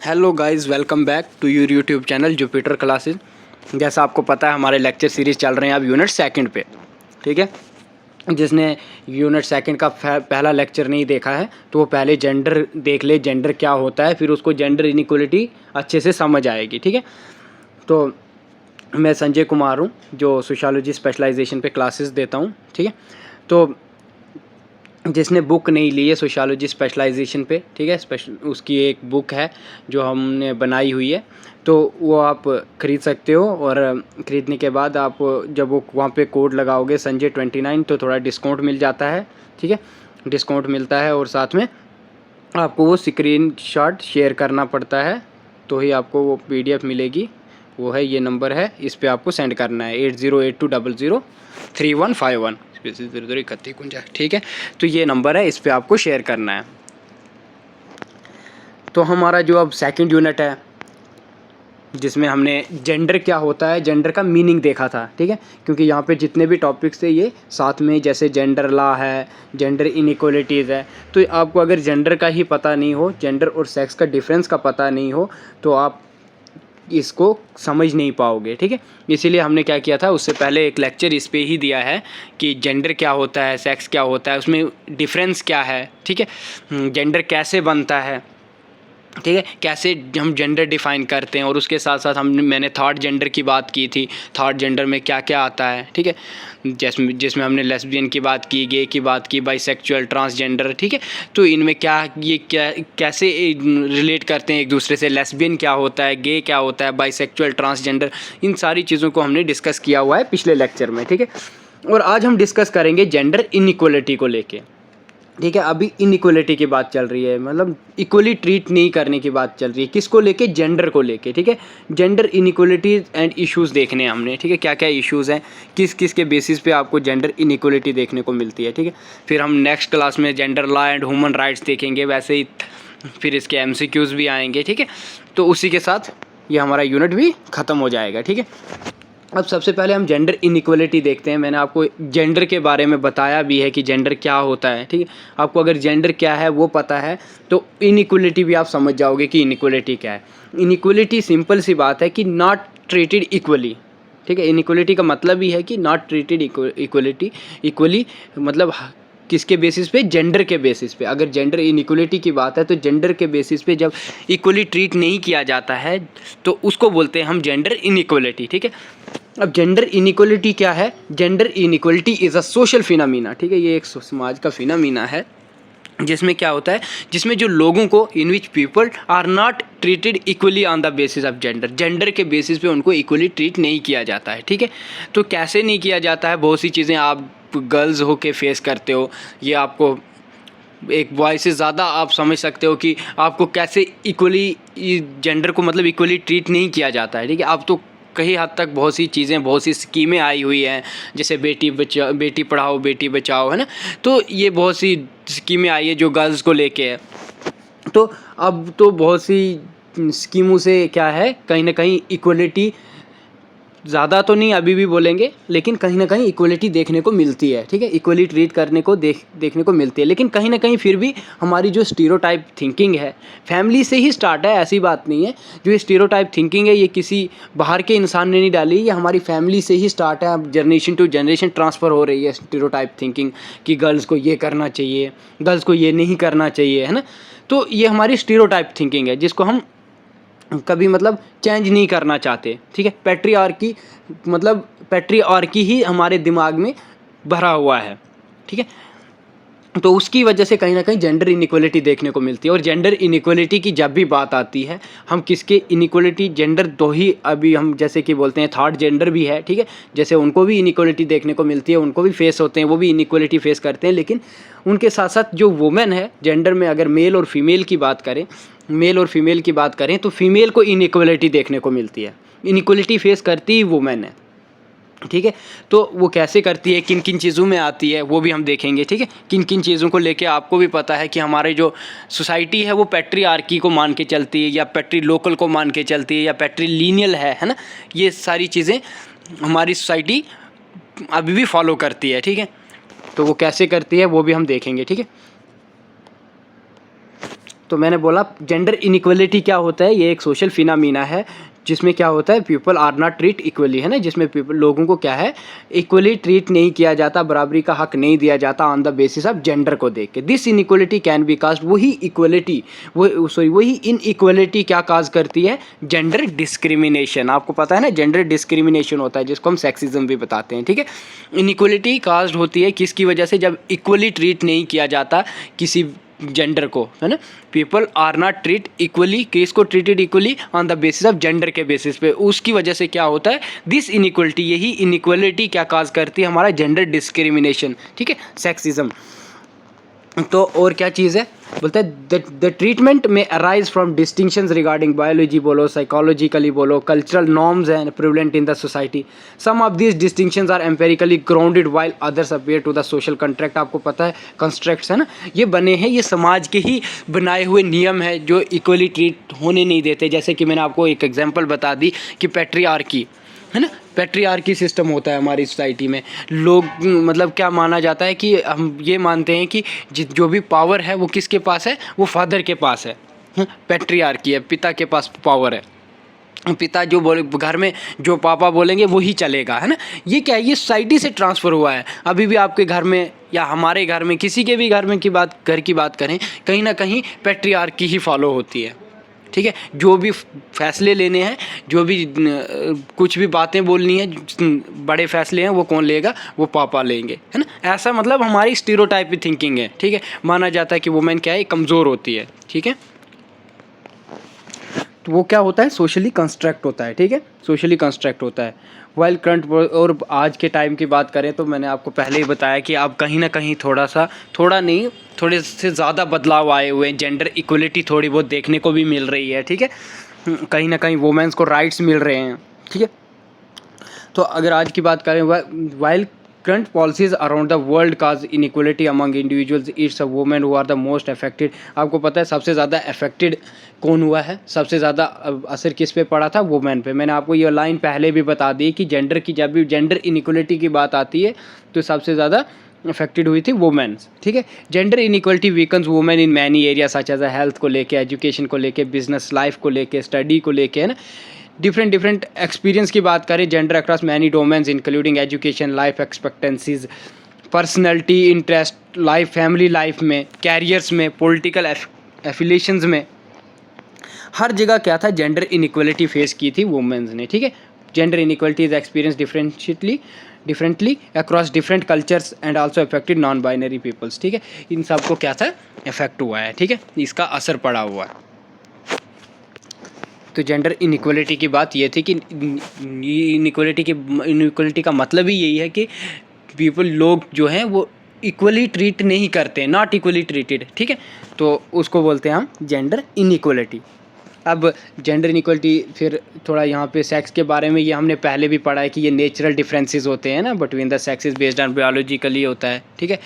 Hello guys, welcome back to your YouTube channel Jupiter classes. जैसा आपको पता है हमारे लेक्चर सीरीज़ चल रहे हैं अब यूनिट सेकंड पे, ठीक है। जिसने यूनिट सेकंड का पहला लेक्चर नहीं देखा है तो वो पहले जेंडर देख ले, जेंडर क्या होता है, फिर उसको जेंडर इनइक्वलिटी अच्छे से समझ आएगी, ठीक है। तो मैं संजय कुमार हूँ जो सोशियोलॉजी स्पेशलाइजेशन पे क्लासेस देता हूँ, ठीक है। तो जिसने बुक नहीं ली है सोशियोलॉजी स्पेशलाइजेशन पे, ठीक है, उसकी एक बुक है जो हमने बनाई हुई है, तो वो आप ख़रीद सकते हो। और ख़रीदने के बाद आप जब वो वहाँ पे कोड लगाओगे संजय 29 तो थोड़ा डिस्काउंट मिल जाता है, ठीक है, डिस्काउंट मिलता है। और साथ में आपको वो स्क्रीनशॉट शेयर करना पड़ता है तो ही आपको वो PDF मिलेगी। वो है, ये नंबर है, इस पर आपको सेंड करना है 8082003151 31 ठीक है। तो ये नंबर है, इस पर आपको शेयर करना है। तो हमारा जो अब सेकंड यूनिट है जिसमें हमने जेंडर क्या होता है, जेंडर का मीनिंग देखा था, ठीक है। क्योंकि यहाँ पे जितने भी टॉपिक्स थे ये साथ में, जैसे जेंडर लॉ है, जेंडर इनइक्वालिटीज़ है, तो आपको अगर जेंडर का ही पता नहीं हो, जेंडर और सेक्स का डिफरेंस का पता नहीं हो तो आप इसको समझ नहीं पाओगे, ठीक है। इसीलिए हमने क्या किया था, उससे पहले एक लेक्चर इस पे ही दिया है कि जेंडर क्या होता है, सेक्स क्या होता है, उसमें डिफरेंस क्या है, ठीक है, जेंडर कैसे बनता है, ठीक है, कैसे हम जेंडर डिफ़ाइन करते हैं। और उसके साथ साथ मैंने थर्ड जेंडर की बात की थी, थर्ड जेंडर में क्या क्या आता है, ठीक है, जिसमें हमने लेस्बियन की बात की, गे की बात की, बाइसेक्सुअल, ट्रांसजेंडर, ठीक है। तो इनमें क्या कैसे रिलेट करते हैं एक दूसरे से, लेस्बियन क्या होता है, गे क्या होता है, बाइसेक्सुअल, ट्रांसजेंडर, इन सारी चीज़ों को हमने डिस्कस किया हुआ है पिछले लेक्चर में, ठीक है। और आज हम डिस्कस करेंगे जेंडर इनइक्वालिटी को लेके, ठीक है। अभी इनइक्वालिटी की बात चल रही है, मतलब इक्वली ट्रीट नहीं करने की बात चल रही है, किसको लेके, जेंडर को लेके, ठीक है। जेंडर इनइक्वालिटीज़ एंड इश्यूज़ देखने हैं हमने, ठीक है, क्या क्या इश्यूज़ हैं, किस किस के बेसिस पे आपको जेंडर इनइक्वालिटी देखने को मिलती है, ठीक है। फिर हम नेक्स्ट क्लास में gender law and human rights देखेंगे, वैसे ही फिर इसके MCQs भी आएंगे, ठीक है। तो उसी के साथ ये हमारा यूनिट भी ख़त्म हो जाएगा, ठीक है। अब सबसे पहले हम जेंडर इनइक्वालिटी देखते हैं। मैंने आपको जेंडर के बारे में बताया भी है कि जेंडर क्या होता है, ठीक है। आपको अगर जेंडर क्या है वो पता है तो इनइक्वालिटी भी आप समझ जाओगे कि इनइक्वालिटी क्या है। इनइक्वालिटी सिंपल सी बात है कि नॉट ट्रीटेड इक्वली, ठीक है। इनइक्वालिटी का मतलब ही है कि नॉट ट्रीटेड इक्वली, मतलब किसके बेसिस पे, जेंडर के बेसिस पे। अगर जेंडर इनइक्वालिटी की बात है तो जेंडर के बेसिस पे जब इक्वली ट्रीट नहीं किया जाता है तो उसको बोलते हैं हम जेंडर इनइक्वालिटी, ठीक है। अब जेंडर इनइक्वालिटी क्या है? Gender inequality is a social phenomena, ठीक है। ये एक समाज का फिनोमिना है जिसमें क्या होता है, जिसमें जो लोगों को, in which people are not treated equally on the basis of gender, gender के बेसिस पे उनको इक्वली ट्रीट नहीं किया जाता है, ठीक है। तो कैसे नहीं किया जाता है, बहुत सी चीज़ें आप गर्ल्स हो के फेस करते हो। ये आपको एक बॉय से ज़्यादा आप समझ सकते हो कि आपको कैसे इक्वली जेंडर को मतलब इक्वली ट्रीट नहीं किया जाता है, ठीक है। अब तो कई हद तक बहुत सी चीज़ें, बहुत सी स्कीमें आई हुई हैं, जैसे बेटी पढ़ाओ बेटी बचाओ, है ना। तो ये बहुत सी स्कीमें आई है जो गर्ल्स को लेके है। तो अब तो बहुत सी स्कीमों से क्या है, कहीं ना कहीं इक्वलिटी, ज़्यादा तो नहीं अभी भी बोलेंगे, लेकिन कहीं ना कहीं इक्वलिटी देखने को मिलती है, ठीक है। इक्वली ट्रीट करने को देखने को मिलती है, लेकिन कहीं ना कहीं फिर भी हमारी जो स्टीरियोटाइप थिंकिंग है फैमिली से ही स्टार्ट है, ऐसी बात नहीं है। जो ये स्टीरियोटाइप थिंकिंग है ये किसी बाहर के इंसान ने नहीं डाली, ये हमारी फैमिली से ही स्टार्ट है। अब जनरेशन टू जनरेशन ट्रांसफ़र हो रही है स्टीरियोटाइप थिंकिंग कि गर्ल्स को ये करना चाहिए, गर्ल्स को ये नहीं करना चाहिए, है ना। तो ये हमारी स्टीरियोटाइप थिंकिंग है जिसको हम कभी मतलब चेंज नहीं करना चाहते, ठीक है। पैट्रियार्की ही हमारे दिमाग में भरा हुआ है, ठीक है। तो उसकी वजह से कहीं ना कहीं जेंडर इनइक्वालिटी देखने को मिलती है। और जेंडर इनइक्वालिटी की जब भी बात आती है, हम किसके इनइक्वालिटी, जेंडर दो ही अभी हम जैसे कि बोलते हैं, थर्ड जेंडर भी है, ठीक है। जैसे उनको भी इनइक्वालिटी देखने को मिलती है, उनको भी फेस होते हैं, वो भी इनइक्वालिटी फेस करते हैं। लेकिन उनके साथ साथ जो वुमेन है, जेंडर में अगर मेल और फीमेल की बात करें तो फीमेल को इनइक्वालिटी देखने को मिलती है। इनइक्वालिटी फेस करती ही वुमेन है, ठीक है। तो वो कैसे करती है, किन किन चीज़ों में आती है, वो भी हम देखेंगे, ठीक है। किन किन चीज़ों को लेके आपको भी पता है कि हमारे जो सोसाइटी है वो पैट्रियार्की को मान के चलती है, या पैट्री लोकल को मान के चलती है, या पैट्रीलिनियल है ना। ये सारी चीज़ें हमारी सोसाइटी अभी भी फॉलो करती है, ठीक है। तो वो कैसे करती है वो भी हम देखेंगे, ठीक है। तो मैंने बोला जेंडर इनइक्वलिटी क्या होता है, ये एक सोशल फिनामिना है जिसमें क्या होता है, people are not treat equally, है ना, जिसमें पीपल लोगों को क्या है इक्वली ट्रीट नहीं किया जाता, बराबरी का हक नहीं दिया जाता on the basis of gender को देख के। This inequality can be cast, वही इक्वलिटी वही इनइक्वलिटी क्या काज करती है, जेंडर डिस्क्रिमिनेशन। आपको पता है ना जेंडर डिस्क्रिमिनेशन होता है जिसको हम सेक्सिज्म भी बताते हैं, ठीक है। इनइक्वलिटी काज होती है किसकी वजह से, जब इक्वली ट्रीट नहीं किया जाता किसी जेंडर को, है ना। People are not treat equally, किसको treated equally on the basis of gender के बेसिस पे, उसकी वजह से क्या होता है दिस इनइक्वलिटी, यही इनइक्वलिटी क्या काज करती है, हमारा जेंडर डिस्क्रिमिनेशन, ठीक है, सेक्सिज्म। तो और क्या चीज़ है, बोलते हैं द ट्रीटमेंट में arise from distinctions regarding biology बोलो, साइकोलॉजिकली बोलो, cultural norms and prevalent in the society. Some of these distinctions are empirically grounded while others appear to the social contract. आपको पता है कंस्ट्रक्ट्स है ना, ये बने हैं, ये समाज के ही बनाए हुए नियम है जो इक्वली ट्रीट होने नहीं देते। जैसे कि मैंने आपको एक एग्जांपल बता दी कि पैट्रियार्की, है ना, पैट्रियार्की सिस्टम होता है हमारी सोसाइटी में। लोग मतलब क्या माना जाता है कि हम ये मानते हैं कि जो भी पावर है वो किसके पास है, वो फादर के पास है, पैट्रियार्की है, पिता के पास पावर है। पिता जो बोले घर में, जो पापा बोलेंगे वही चलेगा, है ना। ये क्या है, ये सोसाइटी से ट्रांसफ़र हुआ है। अभी भी आपके घर में या हमारे घर में, किसी के भी घर में घर की बात करें, कहीं ना कहीं पैट्रियार्की ही फॉलो होती है, ठीक है। जो भी फैसले लेने हैं, जो भी कुछ भी बातें बोलनी है, बड़े फैसले हैं वो कौन लेगा, वो पापा लेंगे, है ना। ऐसा मतलब हमारी स्टीरियोटाइप थिंकिंग है, ठीक है। माना जाता है कि वुमेन क्या है, कमज़ोर होती है, ठीक है। तो वो क्या होता है, सोशली कंस्ट्रक्ट होता है, ठीक है, सोशली कंस्ट्रक्ट होता है। वाइल करंट और आज के टाइम की बात करें तो मैंने आपको पहले ही बताया कि अब कहीं ना कहीं थोड़ा नहीं, थोड़े से ज़्यादा बदलाव आए हुए हैं। जेंडर इक्वलिटी थोड़ी बहुत देखने को भी मिल रही है, ठीक है। कहीं ना कहीं वुमेन्स को राइट्स मिल रहे हैं, ठीक है। तो अगर आज की बात करें, while current policies around the world cause inequality among individuals, it's a women who are the most affected। आपको पता है सबसे ज़्यादा अफेक्टेड कौन हुआ है, सबसे ज़्यादा असर किस पे पड़ा था, वुमेन पे। मैंने आपको ये लाइन पहले भी बता दी कि जेंडर की, जब भी जेंडर इनइक्वलिटी की बात आती है तो सबसे ज़्यादा अफेक्टेड हुई थी वुमेन्स, ठीक है। Gender inequality weakens women in many area such as health को लेके, एजुकेशन को लेके, बिजनेस लाइफ को लेके, स्टडी को लेके, है ना। डिफरेंट एक्सपीरियंस की बात करें, gender across many domains including education, life expectancies, personality, interest, life, family life में, कैरियर्स में, पॉलिटिकल एफिलिएशंस में, हर जगह क्या था, जेंडर इनइक्वलिटी फेस की थी वुमेन्स ने, ठीक है। Gender inequality is experience differently across different cultures and also affected non binary peoples, ठीक है। इन सबको क्या था, इफेक्ट हुआ है, ठीक है, इसका असर पड़ा हुआ है। तो जेंडर इनइक्वलिटी की बात ये थी कि इनइक्वलिटी का मतलब ही यही है कि लोग जो हैं वो इक्वली ट्रीट नहीं करते, नॉट इक्वली ट्रीटेड, ठीक है। तो उसको बोलते हैं हम जेंडर इनइक्वलिटी। अब जेंडर इनइक्वलिटी, फिर थोड़ा यहाँ पे सेक्स के बारे में, ये हमने पहले भी पढ़ा है कि ये नेचुरल डिफरेंसेस होते हैं ना between the sexes, based on biologically होता है, ठीक है।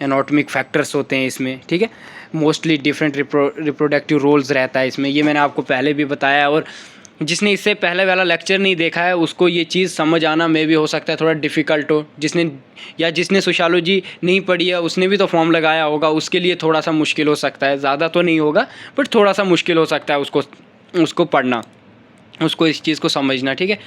एनाटॉमिक फैक्टर्स होते हैं इसमें, ठीक है। मोस्टली डिफरेंट रिप्रोडक्टिव रोल्स रहता है इसमें, ये मैंने आपको पहले भी बताया। और जिसने इससे पहले वाला लेक्चर नहीं देखा है उसको ये चीज़ समझ आना में भी हो सकता है थोड़ा डिफ़िकल्ट हो। जिसने सोशियोलॉजी नहीं पढ़ी है उसने भी तो फॉर्म लगाया होगा, उसके लिए थोड़ा सा मुश्किल हो सकता है, ज़्यादा तो नहीं होगा बट थोड़ा सा मुश्किल हो सकता है उसको पढ़ना, उसको इस चीज़ को समझना, ठीक है।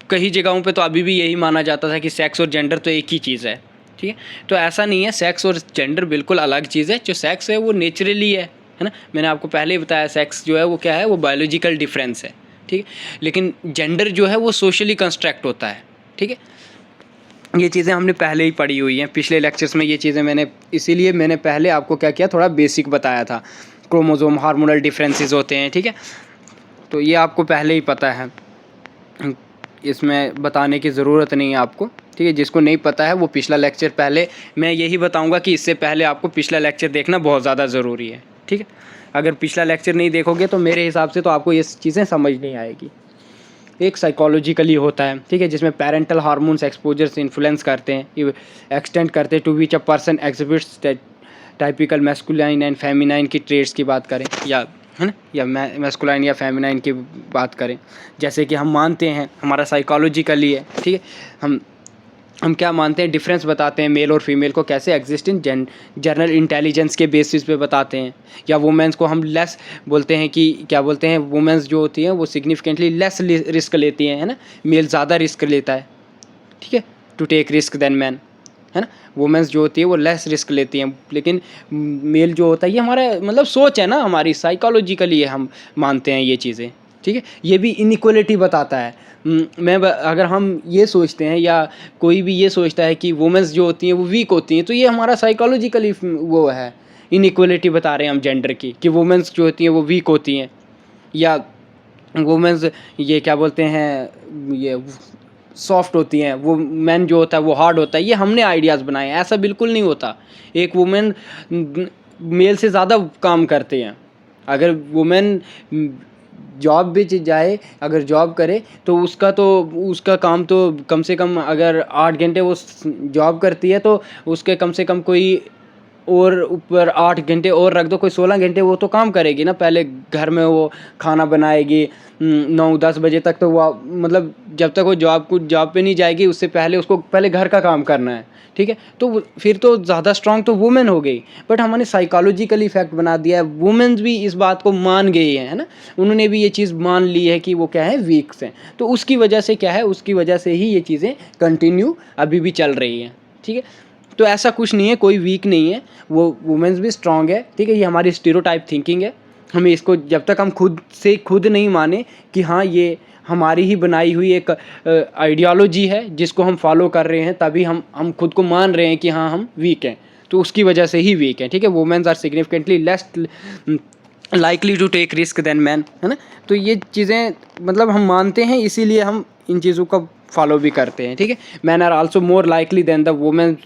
कई जगहों पे तो अभी भी यही माना जाता था कि सेक्स और जेंडर तो एक ही चीज़ है, ठीक है। तो ऐसा नहीं है, सेक्स और जेंडर बिल्कुल अलग चीज़ है। जो सेक्स है वो नेचुरली है ना, मैंने आपको पहले ही बताया। सेक्स जो है वो क्या है, वो बायोलॉजिकल डिफरेंस है, ठीक है। लेकिन जेंडर जो है वो सोशली कंस्ट्रक्ट होता है, ठीक है। ये चीज़ें हमने पहले ही पढ़ी हुई हैं पिछले लेक्चर्स में, ये चीज़ें इसीलिए मैंने पहले आपको क्या किया, थोड़ा बेसिक बताया था। क्रोमोसोम, हार्मोनल डिफरेंसेस होते हैं, ठीक है। तो ये आपको पहले ही पता है, इसमें बताने की ज़रूरत नहीं है आपको, ठीक है। जिसको नहीं पता है वो पिछला लेक्चर, पहले मैं यही बताऊंगा कि इससे पहले आपको पिछला लेक्चर देखना बहुत ज़्यादा ज़रूरी है, ठीक है। अगर पिछला लेक्चर नहीं देखोगे तो मेरे हिसाब से तो आपको ये चीज़ें समझ नहीं आएगी। एक साइकोलॉजिकली होता है, ठीक है, जिसमें पेरेंटल हार्मोन्स एक्सपोजर से इन्फ्लुएंस करते हैं, एक्सटेंड करते हैं to which a person exhibits typical masculine and feminine की ट्रेड्स की बात करें, या है ना, या मैस्कुलाइन या फेमिनाइन की बात करें। जैसे कि हम मानते हैं हमारा साइकोलॉजिकली है, ठीक है, हम हम क्या मानते हैं, डिफरेंस बताते हैं मेल और फीमेल को कैसे एग्जिस्ट इन जनरल इंटेलिजेंस के बेसिस पे बताते हैं। या वुमेन्स को हम लेस बोलते हैं कि क्या बोलते हैं, वुमेन्स जो होती हैं वो सिग्निफिकेंटली लेस रिस्क लेती हैं, है ना, मेल ज़्यादा रिस्क लेता है, ठीक है, to take risk than man, है ना। वुमेन्स जो होती है वो लेस रिस्क लेती हैं, लेकिन मेल जो होता है, ये हमारा मतलब सोच है ना, हमारी साइकोलॉजिकली हम मानते हैं ये चीज़ें, ठीक है। ये भी इनइक्वलिटी बताता है। अगर हम ये सोचते हैं या कोई भी ये सोचता है कि वुमेन्स जो होती हैं वो वीक होती हैं, तो ये हमारा साइकोलॉजिकली वो है, इनइक्वलिटी बता रहे हैं हम जेंडर की, कि वुमेन्स जो होती हैं वो वीक होती हैं, या वुमेन्स ये क्या बोलते हैं, ये सॉफ्ट होती हैं, वो मैन जो होता है वो हार्ड होता है। ये हमने आइडियाज़ बनाए हैं, ऐसा बिल्कुल नहीं होता। एक वुमेन मेल से ज़्यादा काम करते हैं। अगर वुमेन जॉब भी जाए, अगर जॉब करे, तो उसका काम तो कम से कम, अगर 8 घंटे वो जॉब करती है तो उसके कम से कम कोई और ऊपर 8 घंटे और रख दो, कोई 16 घंटे वो तो काम करेगी ना। पहले घर में वो खाना बनाएगी, 9-10 बजे तक तो वो मतलब जब तक वो जॉब पे नहीं जाएगी उससे पहले उसको पहले घर का काम करना है, ठीक है। तो फिर तो ज़्यादा स्ट्रांग तो वुमेन हो गई। बट हमने साइकोलॉजिकल इफेक्ट बना दिया है, वुमेन्स भी इस बात को मान गई है ना, उन्होंने भी ये चीज़ मान ली है कि वो क्या है, वीक्स हैं। तो उसकी वजह से क्या है, उसकी वजह से ही ये चीज़ें कंटिन्यू अभी भी चल रही हैं, ठीक है। तो ऐसा कुछ नहीं है, कोई वीक नहीं है, वो वुमेन्स भी स्ट्रांग है, ठीक है। ये हमारी स्टीरियोटाइप थिंकिंग है। हमें इसको जब तक हम खुद से खुद नहीं माने कि हाँ ये हमारी ही बनाई हुई एक आइडियोलॉजी है जिसको हम फॉलो कर रहे हैं, तभी हम खुद को मान रहे हैं कि हाँ हम वीक हैं, तो उसकी वजह से ही वीक हैं, ठीक है। Women's are significantly less likely to take risk than man, है ना। तो ये चीज़ें मतलब हम मानते हैं, इसीलिए हम इन चीज़ों का फॉलो भी करते हैं, ठीक है। Man are also more likely than the women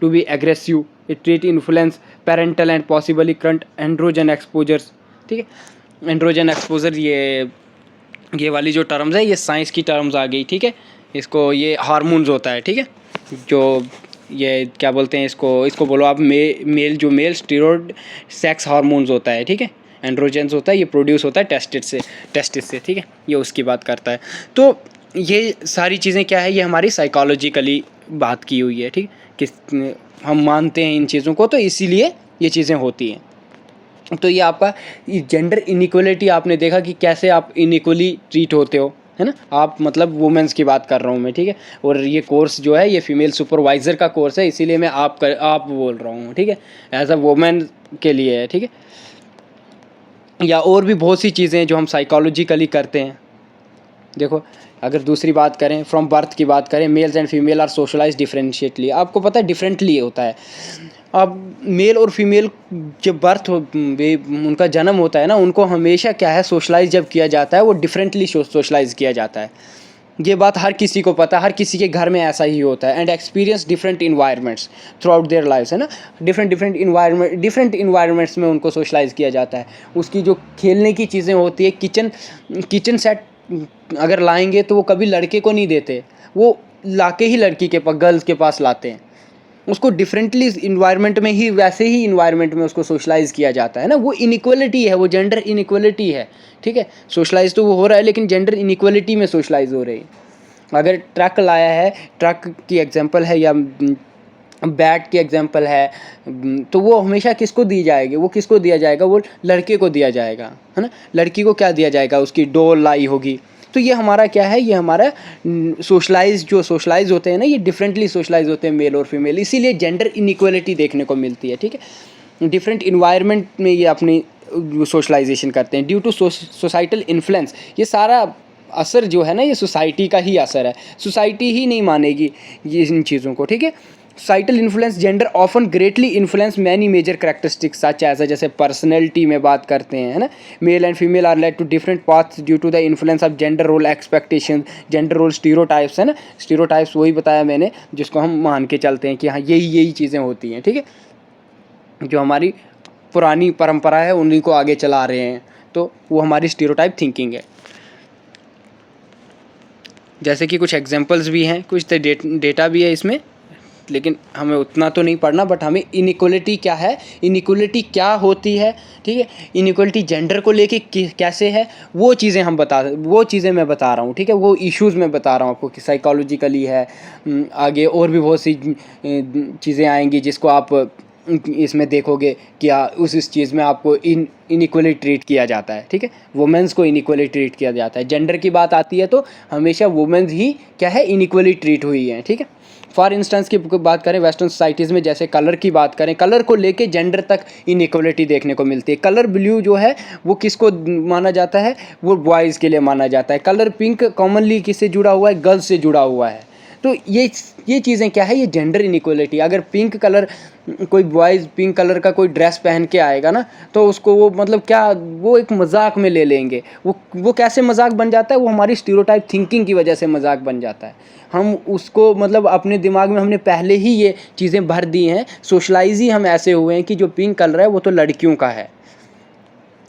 to be aggressive, it treat influence parental and possibly current androgen exposures, ठीक है। एंड्रोजन एक्सपोजर ये वाली जो टर्म्स है, ये साइंस की टर्म्स आ गई, ठीक है। इसको ये हार्मोन्स होता है, ठीक है, जो ये क्या बोलते हैं, इसको बोलो आप मेल स्टेरॉइड सेक्स हार्मोन्स होता है, ठीक है। एंड्रोजेंस होता है, ये प्रोड्यूस होता है टेस्टिस से, ठीक है, ये उसकी बात करता है। तो ये सारी चीज़ें क्या है, ये हमारी साइकोलॉजिकली बात की हुई है, ठीक, कि हम मानते हैं इन चीज़ों को, तो इसीलिए ये चीज़ें होती हैं। तो ये आपका जेंडर इनइक्वलिटी आपने देखा कि कैसे आप इनइक्वली ट्रीट होते हो, है ना। आप मतलब वुमेन्स की बात कर रहा हूँ मैं, ठीक है। और ये कोर्स जो है ये फीमेल सुपरवाइज़र का कोर्स है, इसीलिए मैं आप बोल रहा हूँ, ठीक है, एज अ वुमेन के लिए है, ठीक है। या और भी बहुत सी चीज़ें जो हम साइकोलॉजिकली करते हैं। देखो, अगर दूसरी बात करें, फ्रॉम बर्थ की बात करें, males and female are socialize differentially. आपको पता है डिफरेंटली होता है। अब मेल और फीमेल जब उनका जन्म होता है ना, उनको हमेशा क्या है, सोशलाइज जब किया जाता है वो डिफरेंटली सोशलाइज किया जाता है। ये बात हर किसी को पता है, हर किसी के घर में ऐसा ही होता है। And experience different environments throughout their lifes, है ना। डिफरेंट इन्वायरमेंट्स में उनको सोशलाइज किया जाता है। उसकी जो खेलने की चीज़ें होती है, किचन सेट अगर लाएंगे तो वो कभी लड़के को नहीं देते, वो लाके ही लड़की के पास, गर्ल्स के पास लाते हैं। उसको डिफरेंटली इन्वायरमेंट में ही, वैसे ही इन्वायरमेंट में उसको सोशलाइज किया जाता है ना। वो इनइक्वलिटी है, वो जेंडर इनइक्वलिटी है, ठीक है। सोशलाइज तो वो हो रहा है, लेकिन जेंडर इनइक्वलिटी में सोशलाइज हो रही है। अगर ट्रक लाया है, ट्रक की एग्जांपल है, या बैट की एग्जांपल है, तो वो हमेशा किसको दी जाएगी, वो किसको दिया जाएगा, वो लड़के को दिया जाएगा, है ना। लड़की को क्या दिया जाएगा, उसकी डॉल लाई होगी। तो ये हमारा क्या है, ये हमारा सोशलाइज होते हैं ना, ये डिफरेंटली सोशलाइज होते हैं मेल और फीमेल, इसीलिए जेंडर इनइक्वलिटी देखने को मिलती है, ठीक है। डिफरेंट इन्वायरमेंट में ये अपनी सोशलाइजेशन करते हैं ड्यू टू सोसाइटल इन्फ्लुएंस। ये सारा असर जो है ना, ये सोसाइटी का ही असर है, सोसाइटी ही नहीं मानेगी ये इन चीज़ों को, ठीक है। Societal influence gender often greatly influence many major characteristics such as, जैसे पर्सनैलिटी में बात करते हैं, है ना। Male and female are led to different paths due to the influence of gender role expectation, gender role stereotypes, है ना। Stereotypes वही बताया मैंने जिसको हम मान के चलते हैं कि हाँ यही चीज़ें होती हैं, ठीक है। जो हमारी पुरानी परंपरा है उन्हीं को आगे चला रहे हैं, तो वो हमारी स्टीरियोटाइप थिंकिंग है। जैसे कि कुछ एग्जांपल्स भी हैं, कुछ डेटा भी है इसमें, लेकिन हमें उतना तो नहीं पढ़ना, बट हमें इनइक्वलिटी क्या है, इनइक्वलिटी क्या होती है, ठीक है, इनइक्वलिटी जेंडर को लेके कैसे है, वो चीज़ें मैं बता रहा हूँ, ठीक है, वो इश्यूज़ मैं बता रहा हूँ आपको कि साइकोलॉजिकली है। आगे और भी बहुत सी चीज़ें आएंगी जिसको आप इसमें देखोगे कि उस चीज़ में आपको इनइक्वली ट्रीट किया जाता है, ठीक है, वुमेन्स को इनइक्वली ट्रीट किया जाता है। जेंडर की बात आती है तो हमेशा वुमेन्स ही क्या है, इनइक्वली ट्रीट हुई हैं, ठीक है। फॉर इंस्टेंस की बात करें वेस्टर्न सोसाइटीज़ में, जैसे कलर की बात करें, कलर को लेके जेंडर तक इनइक्वलिटी देखने को मिलती है। कलर ब्लू जो है वो किसको माना जाता है, वो बॉयज़ के लिए माना जाता है। कलर पिंक कॉमनली किससे जुड़ा हुआ है, गर्ल्स से जुड़ा हुआ है। तो ये चीज़ें क्या है, ये जेंडर इनइक्वलिटी। अगर पिंक कलर कोई बॉयज़ पिंक कलर का कोई ड्रेस पहन के आएगा ना, तो उसको वो मतलब क्या, वो एक मजाक में ले लेंगे। वो कैसे मजाक बन जाता है, वो हमारी स्टीरियोटाइप थिंकिंग की वजह से मजाक बन जाता है। हम उसको मतलब अपने दिमाग में हमने पहले ही ये चीज़ें भर दी हैं, सोशलाइज ही हम ऐसे हुए हैं कि जो पिंक कलर है वो तो लड़कियों का है,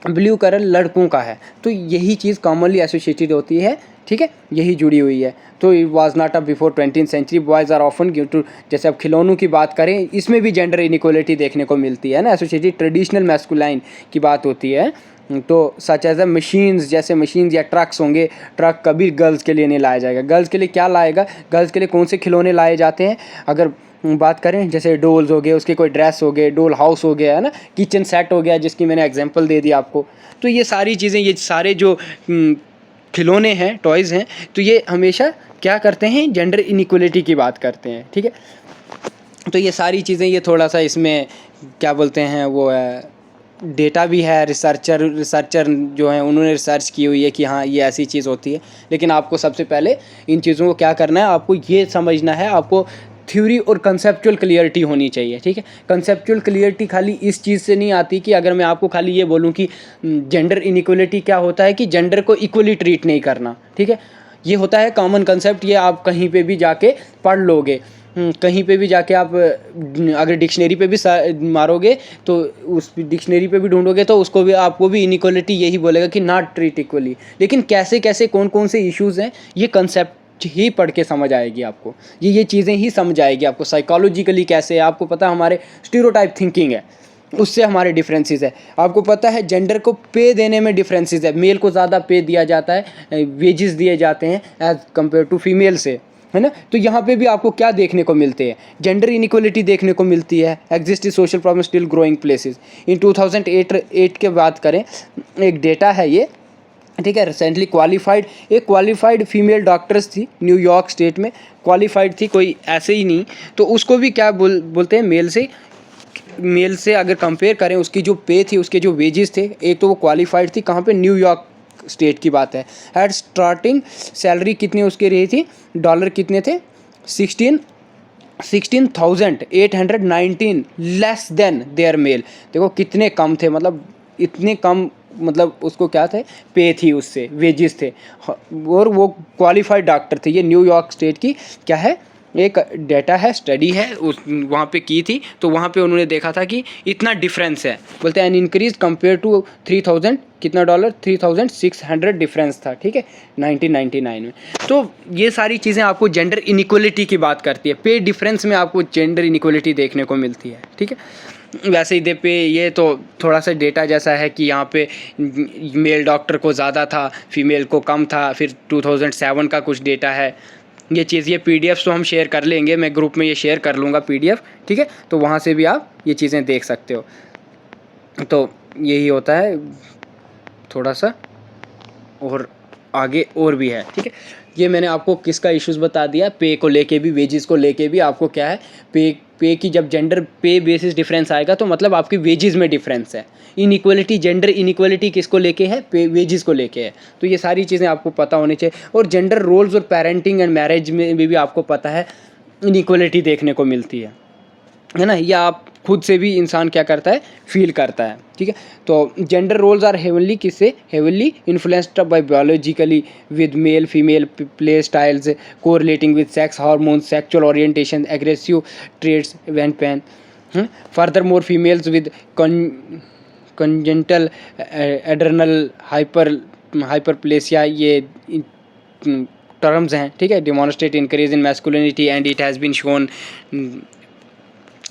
ब्लू कलर लड़कों का है। तो यही चीज़ कॉमनली एसोसिएटेड होती है, ठीक है, यही जुड़ी हुई है। तो it was not a before 20th century boys are often give to, जैसे अब खिलौनों की बात करें, इसमें भी जेंडर इनइक्वलिटी देखने को मिलती है ना, एसोसिएटेड ट्रेडिशनल मैस्कुलाइन की बात होती है। तो सच एज अ मशीन्स, जैसे मशीन्स या ट्रक्स होंगे, ट्रक कभी गर्ल्स के लिए नहीं लाया जाएगा। गर्ल्स के लिए क्या लाएगा, गर्ल्स के लिए कौन से खिलौने लाए जाते हैं, अगर बात करें जैसे डोल्स हो गए, उसके कोई ड्रेस हो गए, डोल हाउस हो गया है ना, किचन सेट हो गया जिसकी मैंने एग्जांपल दे दी आपको। तो ये सारी चीज़ें, ये सारे जो खिलौने हैं, टॉयज़ हैं, तो ये हमेशा क्या करते हैं, जेंडर इनइक्वलिटी की बात करते हैं, ठीक है। तो ये सारी चीज़ें, ये थोड़ा सा इसमें क्या बोलते हैं, वो है डेटा भी है, रिसर्चर जो हैं उन्होंने रिसर्च की हुई है कि हाँ ये ऐसी चीज़ होती है। लेकिन आपको सबसे पहले इन चीज़ों को क्या करना है, आपको ये समझना है, आपको थ्योरी और कंसेप्चुअल क्लियरिटी होनी चाहिए, ठीक है। कंसेप्चुअल क्लियरिटी खाली इस चीज़ से नहीं आती कि अगर मैं आपको खाली ये बोलूँ कि जेंडर इनइक्वलिटी क्या होता है, कि जेंडर को इक्वली ट्रीट नहीं करना, ठीक है। ये होता है कॉमन कंसेप्ट, ये आप कहीं पे भी जाके पढ़ लोगे, कहीं पे भी जाके आप अगर डिक्शनरी पे भी मारोगे तो उस डिक्शनरी पे भी ढूंढोगे तो उसको भी, आपको भी इनइक्वलिटी यही बोलेगा कि नॉट ट्रीट इक्वली। लेकिन कैसे कैसे कौन कौन से इश्यूज़ हैं, ये कंसेप्ट ही पढ़ के समझ आएगी आपको, ये चीज़ें ही समझ आएगी आपको। साइकोलॉजिकली कैसे है, आपको पता है हमारे स्टीरियोटाइप थिंकिंग है, उससे हमारे डिफरेंसेस है। आपको पता है जेंडर को पे देने में डिफरेंसेस है, मेल को ज़्यादा पे दिया जाता है, वेजेस दिए जाते हैं एज़ कम्पेयर टू फीमेल से, है ना। तो यहाँ पे भी आपको क्या देखने को मिलते हैं, जेंडर इनइक्वलिटी देखने को मिलती है। Exist social problem still growing places. In 2008 के बात करें, एक डेटा है ये, ठीक है, रिसेंटली क्वालिफाइड फीमेल डॉक्टर्स थी न्यूयॉर्क स्टेट में, क्वालिफाइड थी, कोई ऐसे ही नहीं। तो उसको भी क्या बोलते हैं, मेल से अगर कंपेयर करें, उसकी जो पे थी, उसके जो वेजेस थे, एक तो वो क्वालिफाइड थी, कहाँ पे, न्यूयॉर्क स्टेट की बात है। एट स्टार्टिंग सैलरी कितनी उसकी रही थी, डॉलर कितने थे, 16,819 लेस देन देयर मेल। देखो कितने कम थे, मतलब इतने कम, मतलब उसको क्या थे, पे थी, उससे वेजेस थे, और वो क्वालिफाइड डॉक्टर थे। ये न्यूयॉर्क स्टेट की क्या है, एक डेटा है, स्टडी है, उस वहाँ पे की थी। तो वहाँ पे उन्होंने देखा था कि इतना डिफरेंस है, बोलते हैं एन इंक्रीज कंपेयर टू 3000 कितना डॉलर, 3600 डिफरेंस था, ठीक है, 1999 में। तो ये सारी चीज़ें आपको जेंडर इनइक्वलिटी की बात करती है, पे डिफरेंस में आपको जेंडर इनइक्वलिटी देखने को मिलती है, ठीक है। वैसे ही पे ये तो थोड़ा सा डेटा जैसा है कि यहाँ पे मेल डॉक्टर को ज़्यादा था, फीमेल को कम था। फिर 2007 का कुछ डेटा है, ये चीज़, ये पीडीएफ तो हम शेयर कर लेंगे, मैं ग्रुप में ये शेयर कर लूँगा पीडीएफ, ठीक है। तो वहाँ से भी आप ये चीज़ें देख सकते हो। तो यही होता है थोड़ा सा, और आगे और भी है, ठीक है। ये मैंने आपको किसका इश्यूज़ बता दिया, पे को लेके भी, वेजेस को लेके भी आपको क्या है, पे की जब जेंडर पे बेसिस डिफरेंस आएगा तो मतलब आपकी वेजेस में डिफरेंस है। इनइक्वलिटी, जेंडर इनइक्वलिटी किसको लेके है, पे वेजेस को लेके है। तो ये सारी चीज़ें आपको पता होनी चाहिए। और जेंडर रोल्स और पेरेंटिंग एंड मैरिज में भी आपको पता है इनइक्वलिटी देखने को मिलती है ना। या आप खुद से भी इंसान क्या करता है, फील करता है, ठीक है। तो जेंडर रोल्स आर हेवनली, किससे, heavily influenced by biologically with male female play styles correlating with sex hormones, sexual orientation, aggressive traits when pen. Further females with congenital adrenal hyperplasia, ये टर्म्स हैं, ठीक है, demonstrate increase in masculinity and it has been shown,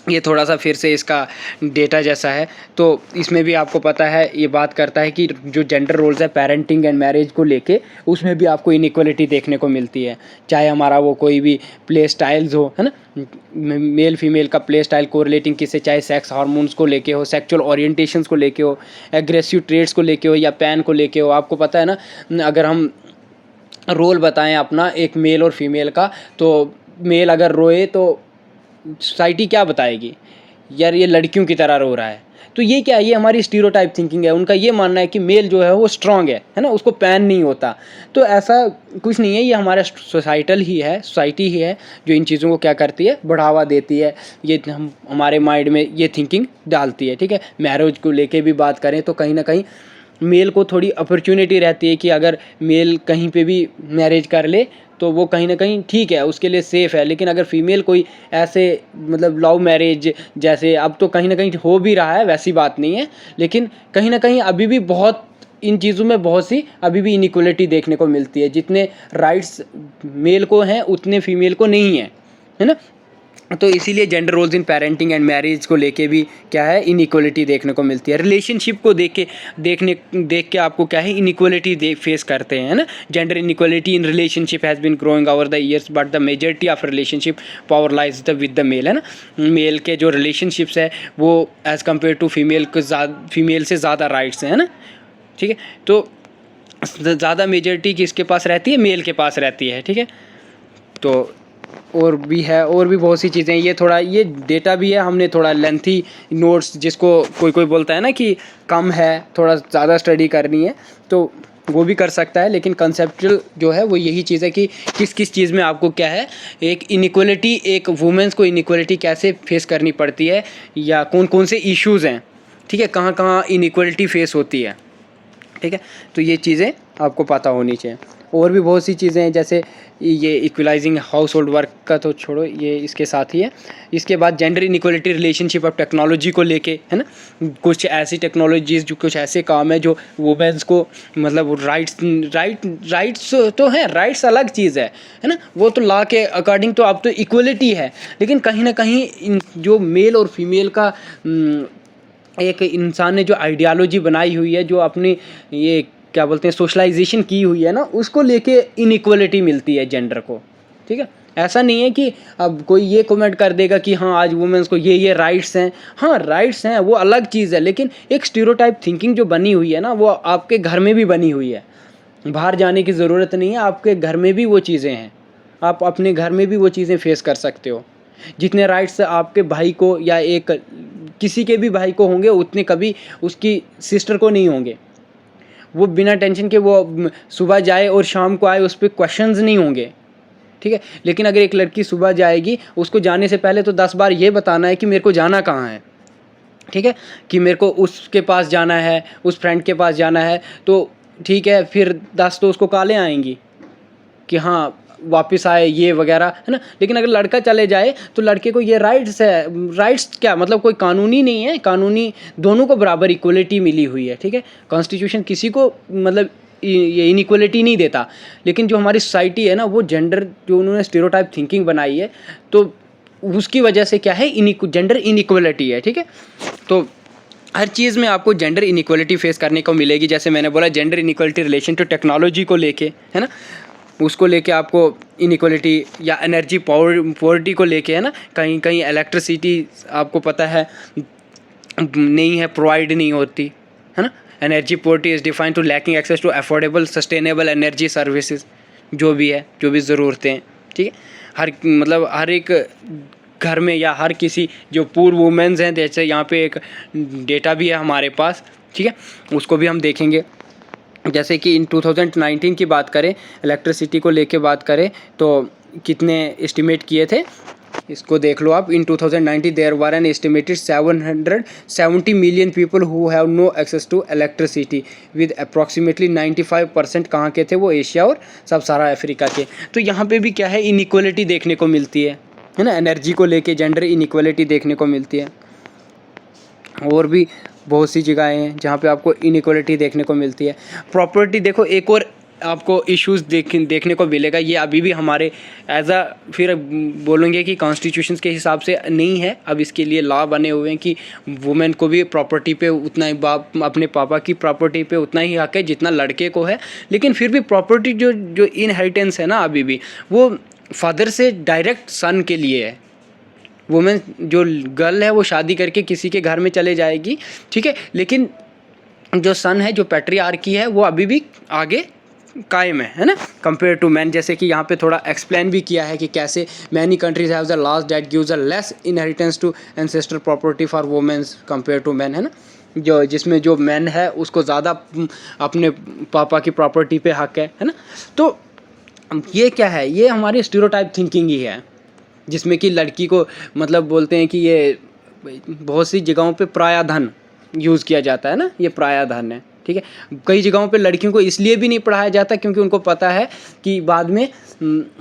ये थोड़ा सा फिर से इसका डेटा जैसा है। तो इसमें भी आपको पता है, ये बात करता है कि जो जेंडर रोल्स है पेरेंटिंग एंड मैरिज को लेके, उसमें भी आपको इनइक्वलिटी देखने को मिलती है, चाहे हमारा वो कोई भी प्ले स्टाइल्स हो, है ना, मेल फीमेल का प्ले स्टाइल कोरिलेटिंग किससे, चाहे सेक्स हार्मोन्स को लेके हो, सेक्सुअल ओरिएंटेशंस को लेके हो, एग्रेसिव ट्रेड्स को लेके हो, या पैन को लेके हो। आपको पता है ना, अगर हम रोल बताएं अपना एक मेल और फीमेल का, तो मेल अगर रोए तो सोसाइटी क्या बताएगी, यार ये लड़कियों की तरह रो रहा है। तो ये क्या है, ये हमारी स्टीरियोटाइप थिंकिंग है। उनका ये मानना है कि मेल जो है वो स्ट्रांग है ना, उसको पैन नहीं होता। तो ऐसा कुछ नहीं है, ये हमारा सोसाइटी ही है जो इन चीज़ों को क्या करती है, बढ़ावा देती है, ये हमारे माइंड में ये थिंकिंग डालती है, ठीक है। मैरिज को लेके भी बात करें तो कहीं ना कहीं मेल को थोड़ी अपॉर्चुनिटी रहती है कि अगर मेल कहीं पे भी मैरिज कर ले तो वो कहीं ना कहीं ठीक है, उसके लिए सेफ़ है। लेकिन अगर फीमेल कोई ऐसे मतलब लव मैरिज जैसे, अब तो कहीं ना कहीं हो भी रहा है, वैसी बात नहीं है, लेकिन कहीं ना कहीं अभी भी बहुत इन चीज़ों में बहुत सी अभी भी इनइक्वलिटी देखने को मिलती है। जितने राइट्स मेल को हैं उतने फीमेल को नहीं है ना। तो इसीलिए gender roles in parenting and marriage को लेके भी क्या है, इनइक्वलिटी देखने को मिलती है। रिलेशनशिप को देख के आपको क्या है, इनइक्वलिटी फेस करते हैं ना। Gender inequality in relationship has been growing over the years but the majority of relationship power lies with the male, है ना। मेल के जो रिलेशनशिप्स है वो एज़ कम्पेयर टू फीमेल से ज़्यादा राइट्स हैं, है ना, ठीक है। तो ज़्यादा मेजॉरिटी किसके पास रहती है, मेल के पास रहती है, ठीक है। तो और भी बहुत सी चीज़ें, ये डेटा भी है, हमने थोड़ा लेंथी नोट्स, जिसको कोई बोलता है ना कि कम है, थोड़ा ज़्यादा स्टडी करनी है, तो वो भी कर सकता है। लेकिन कंसेप्चुअल जो है वो यही चीज़ है कि किस किस चीज़ में आपको क्या है, एक इनइक्वलिटी, एक वुमेंस को इनइक्वलिटी कैसे फेस करनी पड़ती है, या कौन कौन से इश्यूज़ हैं, ठीक है, कहाँ कहाँ इनइक्वलिटी फेस होती है, ठीक है। तो ये चीज़ें आपको पता होनी चाहिए। और भी बहुत सी चीज़ें हैं, जैसे ये इक्वलाइजिंग हाउस होल्ड वर्क का तो छोड़ो, ये इसके साथ ही है। इसके बाद gender inequality relationship of technology को लेके, है ना, कुछ ऐसी टेक्नोलॉजीज़, जो कुछ ऐसे काम है जो वुमेन्स को मतलब राइट्स तो हैं, राइट्स अलग चीज़ है ना, वो तो लॉ के अकॉर्डिंग तो अब तो इक्वलिटी है। लेकिन कहीं ना कहीं जो मेल और फीमेल का एक इंसान ने जो आइडियालॉजी बनाई हुई है, जो अपनी ये क्या बोलते हैं सोशलाइजेशन की हुई है ना, उसको लेके इनइक्वलिटी मिलती है जेंडर को, ठीक है। ऐसा नहीं है कि अब कोई ये कमेंट कर देगा कि हाँ आज वुमेन्स को ये राइट्स हैं, हाँ राइट्स हैं, वो अलग चीज़ है। लेकिन एक स्टीरियोटाइप थिंकिंग जो बनी हुई है ना, वो आपके घर में भी बनी हुई है, बाहर जाने की ज़रूरत नहीं है, आपके घर में भी वो चीज़ें हैं, आप अपने घर में भी वो चीज़ें फेस कर सकते हो। जितने राइट्स आपके भाई को या एक किसी के भी भाई को होंगे, उतने कभी उसकी सिस्टर को नहीं होंगे। वो बिना टेंशन के वो सुबह जाए और शाम को आए, उस पर क्वेश्चंस नहीं होंगे, ठीक है। लेकिन अगर एक लड़की सुबह जाएगी, उसको जाने से पहले तो 10 बार ये बताना है कि मेरे को जाना कहाँ है, ठीक है, कि मेरे को उसके पास जाना है, उस फ्रेंड के पास जाना है, तो ठीक है, फिर 10 तो उसको कॉलें आएंगी कि हाँ वापस आए ये वगैरह, है ना। लेकिन अगर लड़का चले जाए तो लड़के को ये राइट्स है, राइट्स क्या मतलब कोई कानूनी नहीं है, कानूनी दोनों को बराबर इक्वलिटी मिली हुई है, ठीक है। कॉन्स्टिट्यूशन किसी को मतलब ये इनइक्वलिटी नहीं देता। लेकिन जो हमारी सोसाइटी है ना, वो जेंडर जो उन्होंने स्टीरियोटाइप थिंकिंग बनाई है, तो उसकी वजह से क्या है, जेंडर इनइक्वलिटी है, ठीक है। तो हर चीज़ में आपको जेंडर इनइक्वलिटी फेस करने को मिलेगी। जैसे मैंने बोला gender inequality relation to technology को लेके, है ना, उसको लेके आपको इनइक्वलिटी, या एनर्जी पॉवर्टी को लेके, है ना, कहीं कहीं इलेक्ट्रिसिटी आपको पता है नहीं है, प्रोवाइड नहीं होती, है ना। Energy poverty is defined to lacking access to affordable sustainable energy services, जो भी है, जो भी ज़रूरतें हैं, ठीक है। हर एक घर में या हर किसी जो पूर वुमेन्स हैं, जैसे यहाँ पे एक डेटा भी है हमारे पास, ठीक है, उसको भी हम देखेंगे। जैसे कि इन 2019 की बात करें, इलेक्ट्रिसिटी को लेके बात करें तो कितने एस्टिमेट किए थे, इसको देख लो आप। In 2019 there were an estimated 770 million people who have no access to electricity, with approximately 95% कहाँ के थे, वो एशिया और सब सारा अफ्रीका के। तो यहाँ पे भी क्या है, इनइक्वलिटी देखने को मिलती है ना, एनर्जी को लेके जेंडर इनइक्वलिटी देखने को मिलती है। और भी बहुत सी जगहें हैं जहाँ पे आपको इनइक्वलिटी देखने को मिलती है। प्रॉपर्टी देखो, एक और आपको इश्यूज़ देखने को मिलेगा। ये अभी भी हमारे एज अ फिर बोलेंगे कि कॉन्स्टिट्यूशंस के हिसाब से नहीं है, अब इसके लिए लॉ बने हुए हैं कि वुमेन को भी प्रॉपर्टी पे उतना ही अपने पापा की प्रॉपर्टी पे उतना ही हक है जितना लड़के को है। लेकिन फिर भी प्रॉपर्टी जो इनहेरिटेंस है ना, अभी भी वो फादर से डायरेक्ट सन के लिए है। वुमेन जो गर्ल है वो शादी करके किसी के घर में चले जाएगी, ठीक है, लेकिन जो सन है, जो पैट्रियार्की है, वो अभी भी आगे कायम है ना, कंपेयर टू मैन। जैसे कि यहाँ पे थोड़ा एक्सप्लेन भी किया है कि कैसे many countries have the laws that gives a less inheritance to ancestor property for womens compare to man, है ना, जो जिसमें जो मैन है उसको ज़्यादा अपने पापा की प्रॉपर्टी पे हक है ना। तो ये क्या है, ये हमारी स्टीरियोटाइप थिंकिंग ही है, जिसमें कि लड़की को मतलब बोलते हैं कि ये बहुत सी जगहों पे पराया यूज़ किया जाता है ना, ये पराया धन है, ठीक है। कई जगहों पे लड़कियों को इसलिए भी नहीं पढ़ाया जाता क्योंकि उनको पता है कि बाद में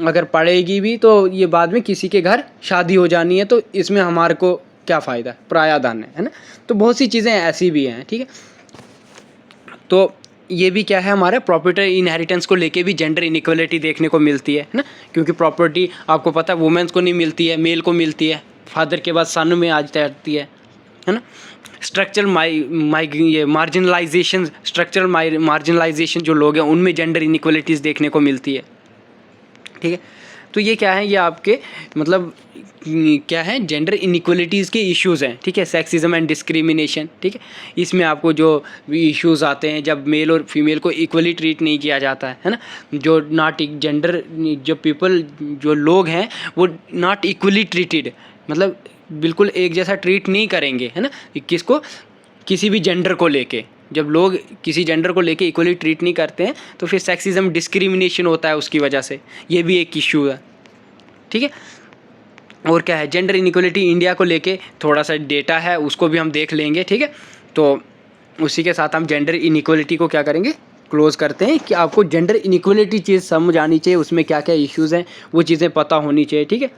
अगर पढ़ेगी भी तो ये बाद में किसी के घर शादी हो जानी है, तो इसमें हमारे को क्या फ़ायदा, पराया धन है ना। तो बहुत सी चीज़ें ऐसी भी हैं, ठीक है। तो ये भी क्या है, हमारे प्रॉपर्टी इनहेरिटेंस को लेके भी जेंडर इनइक्वालिटी देखने को मिलती है ना, क्योंकि प्रॉपर्टी आपको पता है वुमेन्स को नहीं मिलती है, मेल को मिलती है, फादर के बाद सन में आ जाती है ना। स्ट्रक्चरल मार्जिनलाइजेशन जो लोग हैं उनमें जेंडर इनइक्वालिटीज़ देखने को मिलती है, ठीक है। तो ये क्या है, ये आपके मतलब क्या है, जेंडर इनइक्वालिटीज़ के इश्यूज़ हैं, ठीक है। सेक्सिज्म एंड डिस्क्रिमिनेशन, ठीक है। इसमें आपको जो इश्यूज़ आते हैं जब मेल और फीमेल को इक्वली ट्रीट नहीं किया जाता है ना, जो नॉट जेंडर जो पीपल जो लोग हैं वो नॉट इक्वली ट्रीटेड, मतलब बिल्कुल एक जैसा ट्रीट नहीं करेंगे, है ना, किसको, किसी भी जेंडर को लेके। जब लोग किसी जेंडर को लेके इक्वली ट्रीट नहीं करते हैं तो फिर सेक्सिज्म डिस्क्रिमिनेशन होता है उसकी वजह से, ये भी एक इशू है, ठीक है। और क्या है, जेंडर इनइक्वालिटी इंडिया को लेके थोड़ा सा डेटा है, उसको भी हम देख लेंगे, ठीक है। तो उसी के साथ हम जेंडर इनइक्वालिटी को क्या करेंगे, क्लोज करते हैं कि आपको जेंडर इनइक्वालिटी चीज़ समझ आनी चाहिए, उसमें क्या क्या इश्यूज़ हैं वो चीज़ें पता होनी चाहिए, ठीक है।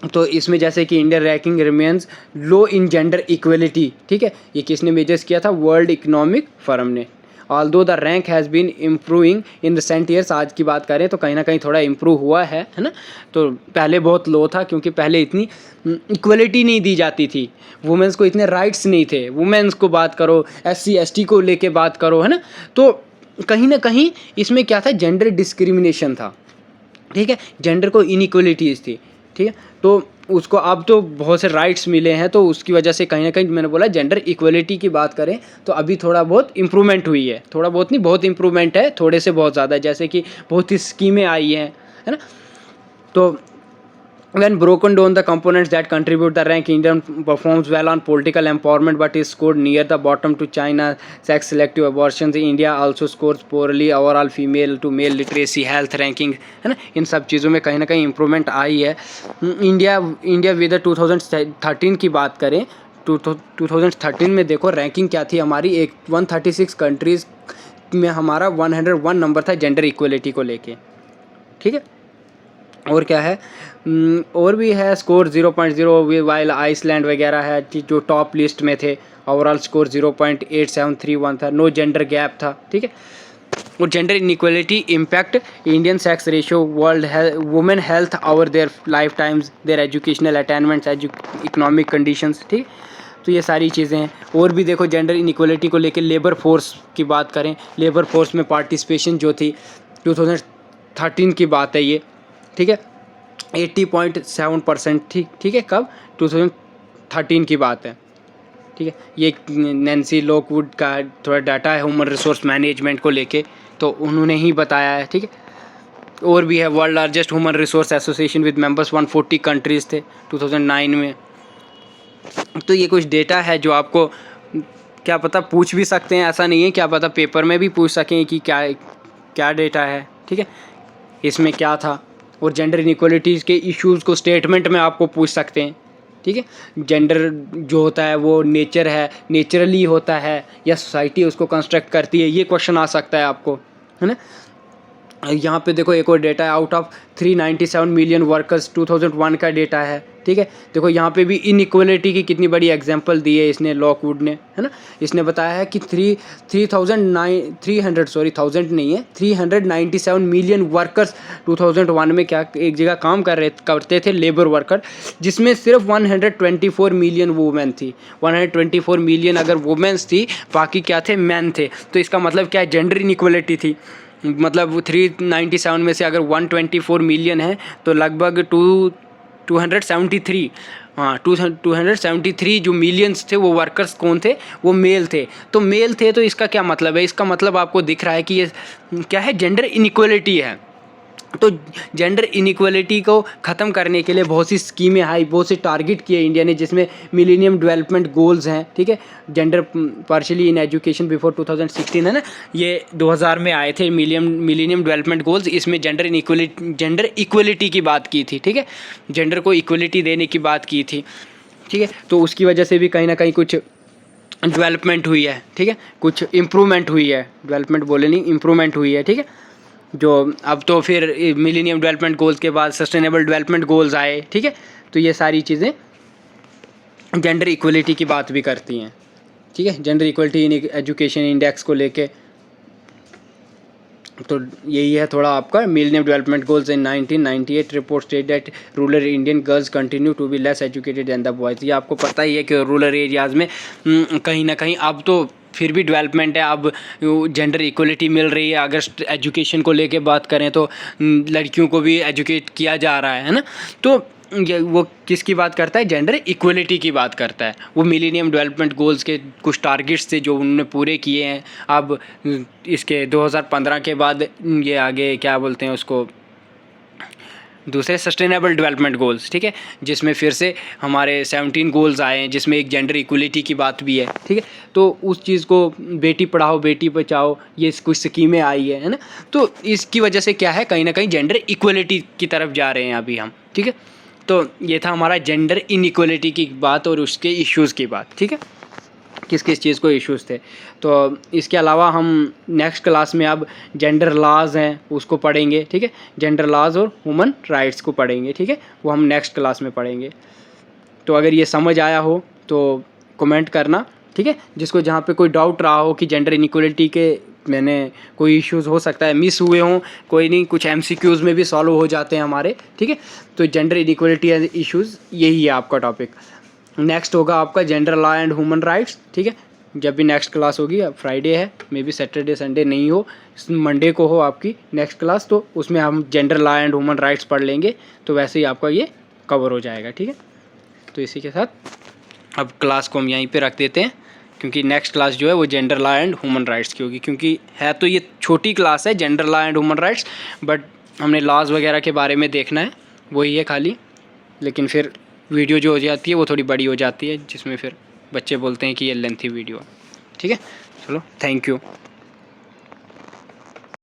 तो इसमें जैसे कि Indian ranking remains low in gender equality, ठीक है, ये किसने मेजर्स किया था, वर्ल्ड इकोनॉमिक फोरम ने। Although the rank has been improving in recent years, आज की बात करें तो कहीं ना कहीं थोड़ा इम्प्रूव हुआ है ना। तो पहले बहुत लो था क्योंकि पहले इतनी इक्वलिटी नहीं दी जाती थी, वुमेंस को इतने राइट्स नहीं थे। वुमेंस को बात करो, SC ST को लेके बात करो, है ना, तो कहीं ना कहीं इसमें क्या था, जेंडर डिस्क्रिमिनेशन था, ठीक है, जेंडर को इनइक्वलिटीज़ थी, ठीक है। तो उसको अब तो बहुत से राइट्स मिले हैं, तो उसकी वजह से कहीं ना कहीं मैंने बोला जेंडर इक्वलिटी की बात करें तो अभी थोड़ा बहुत इम्प्रूवमेंट हुई है, थोड़ा बहुत नहीं, बहुत इम्प्रूवमेंट है, थोड़े से बहुत ज़्यादा, जैसे कि बहुत ही स्कीमें आई हैं, है ना। तो when broken down the components that contribute the rank, India performs well on political empowerment but is scored near the bottom to China, sex selective abortions. India also scores poorly overall female to male literacy, health ranking, है ना। इन सब चीज़ों में कहीं ना कहीं improvement आई है। India with 2013 की बात करें, 2013 में देखो रैंकिंग क्या थी हमारी, 136 कंट्रीज़ में हमारा 101 नंबर था जेंडर इक्वलिटी को लेके, ठीक है। और क्या है, और भी है स्कोर 0.0, वाइल आइसलैंड वगैरह है जो टॉप लिस्ट में थे, ओवरऑल स्कोर 0.8731 था, नो जेंडर गैप था, ठीक है। और gender inequality impact Indian sex ratio, world women health over their life times, there educational attainments, economic conditions, ठीक। तो ये सारी चीज़ें हैं। और भी देखो जेंडर इनइक्वालिटी को लेकर लेबर फोर्स की बात करें, लेबर फोर्स में पार्टिसिपेशन जो थी 2013 की बात है ये, ठीक है, 80.7% थी, ठीक है, कब, 2013 की बात है, ठीक है। ये नैन्सी लॉकवुड का थोड़ा डाटा है ह्यूमन रिसोर्स मैनेजमेंट को लेके, तो उन्होंने ही बताया है, ठीक है। और भी है world largest human resource association with members 140 countries थे 2009 में। तो ये कुछ डेटा है जो आपको क्या पता पूछ भी सकते हैं, ऐसा नहीं है, क्या पता पेपर में भी पूछ सकें कि क्या क्या डेटा है, ठीक है, इसमें क्या था। और जेंडर इनइक्वालिटीज़ के इश्यूज़ को स्टेटमेंट में आपको पूछ सकते हैं, ठीक है। जेंडर जो होता है वो नेचर है, नेचुरली होता है या सोसाइटी उसको कंस्ट्रक्ट करती है, ये क्वेश्चन आ सकता है आपको, है ना। यहाँ पे देखो एक और डेटा है, आउट ऑफ 397 मिलियन वर्कर्स 2001 का डेटा है, ठीक है। देखो यहाँ पे भी इनइक्वलिटी की कितनी बड़ी एग्जांपल दी है इसने, लॉकवुड ने, है ना। इसने बताया है कि 397 मिलियन वर्कर्स 2001 में क्या एक जगह काम करते थे, लेबर वर्कर, जिसमें सिर्फ 124 मिलियन वुमेन थी। 124 मिलियन अगर वुमेन्स थी, बाकी क्या थे, मैन थे। तो इसका मतलब क्या है, जेंडर इनइक्वलिटी थी। मतलब 397 में से अगर 124 मिलियन है तो लगभग 273 273 जो मिलियंस थे वो वर्कर्स कौन थे, वो मेल थे। तो मेल थे, तो इसका क्या मतलब है, इसका मतलब आपको दिख रहा है कि ये क्या है, जेंडर इनइक्वलिटी है। तो जेंडर इनइक्वलिटी को ख़त्म करने के लिए बहुत सी स्कीमें आई, बहुत से टारगेट किए इंडिया ने, जिसमें मिलेनियम डेवलपमेंट गोल्स हैं, ठीक है। Gender partially in education before 2016 है ना, ये 2000 में आए थे मिलेनियम डेवलपमेंट गोल्स। इसमें जेंडर इक्वलिटी की बात की थी, ठीक है, जेंडर को इक्वलिटी देने की बात की थी, ठीक है। तो उसकी वजह से भी कहीं ना कहीं कुछ डेवलपमेंट हुई है, ठीक है, कुछ इम्प्रूवमेंट हुई है, डेवलपमेंट बोले नहीं, इम्प्रूवमेंट हुई है, ठीक है। जो अब तो फिर मिलेनियम डेवलपमेंट गोल्स के बाद सस्टेनेबल डेवलपमेंट गोल्स आए, ठीक है। तो ये सारी चीज़ें जेंडर इक्वलिटी की बात भी करती हैं, ठीक है। Gender equality in education index को लेके तो यही है थोड़ा आपका millennium development goals in 1998 report state that rural Indian girls continue to be less educated than the boys. ये आपको पता ही है कि रूरल एरियाज़ में कहीं ना कहीं अब तो फिर भी डेवलपमेंट है, अब जेंडर इक्वलिटी मिल रही है। अगर एजुकेशन को लेके बात करें तो लड़कियों को भी एजुकेट किया जा रहा है ना। तो ये वो किसकी बात करता है, जेंडर इक्वलिटी की बात करता है। वो मिलेनियम डेवलपमेंट गोल्स के कुछ टारगेट्स थे जो उन्होंने पूरे किए हैं। अब इसके 2015 के बाद ये आगे क्या बोलते हैं उसको, दूसरे सस्टेनेबल डेवलपमेंट गोल्स, ठीक है, जिसमें फिर से हमारे 17 गोल्स आए हैं, जिसमें एक जेंडर इक्वलिटी की बात भी है, ठीक है। तो उस चीज़ को बेटी पढ़ाओ बेटी बचाओ, ये कुछ स्कीमें आई है ना। तो इसकी वजह से क्या है, कहीं ना कहीं जेंडर इक्वलिटी की तरफ जा रहे हैं अभी हम, ठीक है। तो ये था हमारा जेंडर इनइक्वलिटी की बात और उसके इश्यूज़ की बात, ठीक है, किस किस चीज़ को इश्यूज़ थे। तो इसके अलावा हम नेक्स्ट क्लास में अब जेंडर लॉज हैं उसको पढ़ेंगे, ठीक है। जेंडर लॉज और ह्यूमन राइट्स को पढ़ेंगे, ठीक है, वो हम नेक्स्ट क्लास में पढ़ेंगे। तो अगर ये समझ आया हो तो कमेंट करना, ठीक है। जिसको जहाँ पे कोई डाउट रहा हो कि जेंडर इनइक्वलिटी के मैंने कोई इश्यूज़ हो सकता है मिस हुए हों, कोई नहीं, कुछ MCQs में भी सॉल्व हो जाते हैं हमारे, ठीक है। तो जेंडर इनइक्वलिटी इश्यूज़ यही है आपका टॉपिक। नेक्स्ट होगा आपका gender law and human rights, ठीक है। जब भी नेक्स्ट क्लास होगी, अब फ्राइडे है, मे बी सैटरडे संडे नहीं हो, मंडे को हो आपकी नेक्स्ट क्लास, तो उसमें हम gender law and human rights पढ़ लेंगे। तो वैसे ही आपका ये कवर हो जाएगा, ठीक है। तो इसी के साथ अब क्लास को हम यहीं पे रख देते हैं, क्योंकि नेक्स्ट क्लास जो है वो gender law and human rights की होगी। क्योंकि है तो ये छोटी क्लास है gender law and human rights, but हमने लॉज वगैरह के बारे में देखना है, वही है खाली। लेकिन फिर वीडियो जो हो जाती है वो थोड़ी बड़ी हो जाती है, जिसमें फिर बच्चे बोलते हैं कि ये लेंथी वीडियो, ठीक है। चलो, थैंक यू।